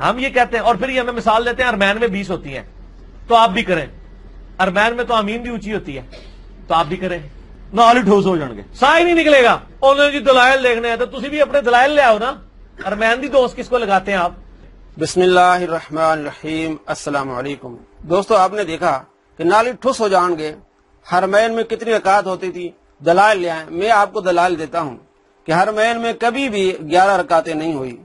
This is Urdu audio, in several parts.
ہم یہ کہتے ہیں اور پھر یہ ہمیں مثال دیتے ہیں ارمین میں 20 ہوتی ہیں تو آپ بھی کریں، ارمین میں تو امین بھی اونچی ہوتی ہے تو آپ بھی کریں، نال ہی ٹھوس ہو جان گے، سا ہی نہیں نکلے گا۔ انہوں نے جی دلائل دیکھنے ہیں تو تسی بھی اپنے دلائل لے آؤ نا، ارمین دی دوست کس کو لگاتے ہیں آپ؟ بسم اللہ الرحمن الرحیم۔ السلام علیکم دوستو، آپ نے دیکھا کہ نالی ٹھس ہو جان گے، حرمین میں کتنی رکعت ہوتی تھی، دلائل لے آئیں۔ میں آپ کو دلائل دیتا ہوں کہ حرمین میں کبھی بھی 11 رکعتیں نہیں ہوئی۔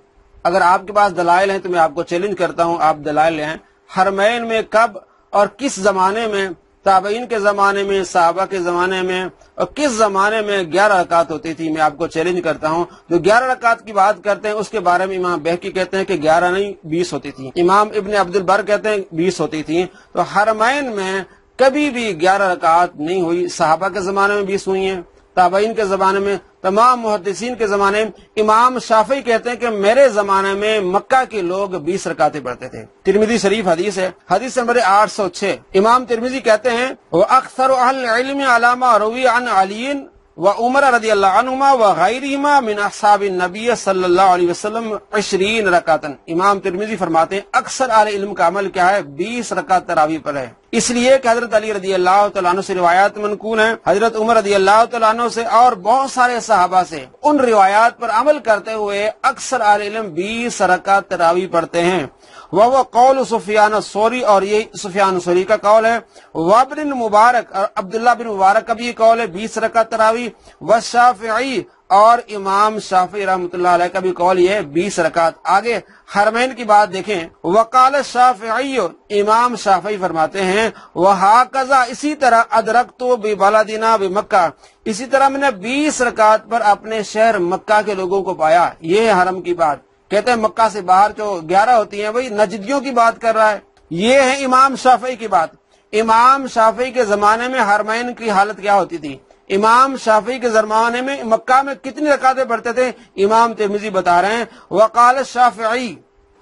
اگر آپ کے پاس دلائل ہیں تو میں آپ کو چیلنج کرتا ہوں، آپ دلائل لے آئیں۔ حرمین میں کب اور کس زمانے میں، تابعین کے زمانے میں، صحابہ کے زمانے میں، اور کس زمانے میں 11 رکعت ہوتی تھی؟ میں آپ کو چیلنج کرتا ہوں۔ جو 11 رکعت کی بات کرتے ہیں اس کے بارے میں امام بہقی کہتے ہیں کہ 11 نہیں 20 ہوتی تھی، امام ابن عبد البر کہتے ہیں 20 ہوتی تھی۔ تو حرمین میں کبھی بھی 11 رکعت نہیں ہوئی۔ صحابہ کے زمانے میں 20 ہوئی ہیں، تابعین کے زمانے میں، تمام محدثین کے زمانے میں۔ امام شافعی کہتے ہیں کہ میرے زمانے میں مکہ کے لوگ 20 رکعتیں پڑھتے تھے۔ ترمذی شریف حدیث ہے، حدیث نمبر 806۔ امام ترمذی کہتے ہیں وَأَكْثَرُ أَهْلِ الْعِلْمِ عَلَى مَا رُوِيَ عَنْ عَلِيٍّ وَعُمَرَ رضی اللہ عنہما وغیرہما من اصحاب النبی صلی اللہ علیہ وسلم 20 رکعتاً۔ امام ترمذی فرماتے ہیں اکثر اہل علم کا عمل کیا ہے؟ 20 رکعت تراویح پر ہے، اس لیے کہ حضرت علی رضی اللہ تعالیٰ عنہ سے روایات منقول ہیں، حضرت عمر رضی اللہ تعالیٰ عنہ سے اور بہت سارے صحابہ سے۔ ان روایات پر عمل کرتے ہوئے اکثر اہل علم 20 رکعت تراویح پڑھتے ہیں۔ وہ قول سفیان الثوری، اور یہ سفیان الثوری کا قول ہے، وابن مبارک اور عبداللہ بن مبارک کا بھی یہ قول ہے 20 رکعت تراویح، والشافعی اور امام شافعی رحمۃ اللہ علیہ کا بھی قول یہ ہے 20 رکعت۔ آگے حرمین کی بات دیکھیں، وقال الشافعی، امام شافعی فرماتے ہیں وہکذا، اسی طرح ادرکت ببلدنا بمکہ، اسی طرح میں نے 20 رکعت پر اپنے شہر مکہ کے لوگوں کو پایا۔ یہ ہے حرم کی بات۔ کہتے ہیں مکہ سے باہر جو 11 ہوتی ہیں وہی نجدیوں کی بات کر رہا ہے۔ یہ ہے امام شافعی کی بات۔ امام شافعی کے زمانے میں حرمین کی حالت کیا ہوتی تھی؟ امام شافعی کے زمانے میں مکہ میں کتنی رکعتیں پڑھتے تھے؟ امام ترمذی بتا رہے ہیں وقال الشافعی،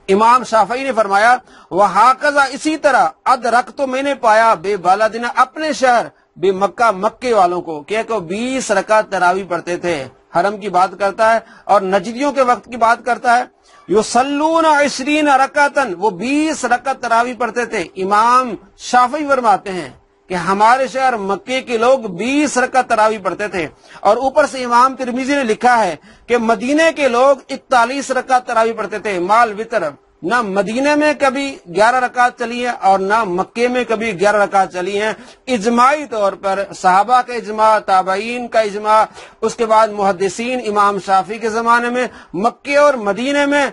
امام شافعی نے فرمایا وہکذا، اسی طرح ادرکت، تو میں نے پایا بے بالدنا، اپنے شہر، بے مکہ، مکے والوں کو کہ 20 رکعت تراویح پڑھتے تھے۔ حرم کی بات کرتا ہے اور نجدیوں کے وقت کی بات کرتا ہے۔ یصلون 20 رکعتاً، وہ 20 رکعت تراویح پڑھتے تھے۔ امام شافعی فرماتے ہیں کہ ہمارے شہر مکے کے لوگ 20 رکعت تراویح پڑھتے تھے، اور اوپر سے امام ترمذی نے لکھا ہے کہ مدینے کے لوگ 41 رکعت تراویح پڑھتے تھے مال وطر۔ نہ مدینے میں کبھی 11 رکعت چلی ہیں اور نہ مکے میں کبھی 11 رکعت چلی ہیں۔ اجماعی طور پر صحابہ کا اجماع، تابعین کا اجماع، اس کے بعد محدثین امام شافعی کے زمانے میں مکے اور مدینے میں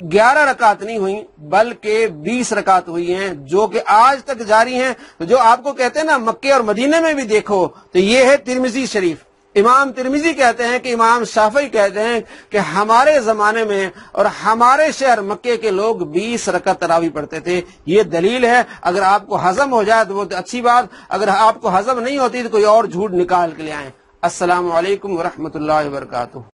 11 رکعت نہیں ہوئی بلکہ 20 رکعت ہوئی ہیں، جو کہ آج تک جاری ہیں۔ جو آپ کو کہتے ہیں نا مکے اور مدینے میں بھی دیکھو، تو یہ ہے ترمذی شریف۔ امام ترمذی کہتے ہیں کہ امام شافعی کہتے ہیں کہ ہمارے زمانے میں اور ہمارے شہر مکے کے لوگ 20 رکعت تراویح پڑھتے تھے۔ یہ دلیل ہے۔ اگر آپ کو ہضم ہو جائے تو وہ اچھی بات، اگر آپ کو ہضم نہیں ہوتی تو کوئی اور جھوٹ نکال کے لے آئیں۔ السلام علیکم ورحمۃ اللہ وبرکاتہ۔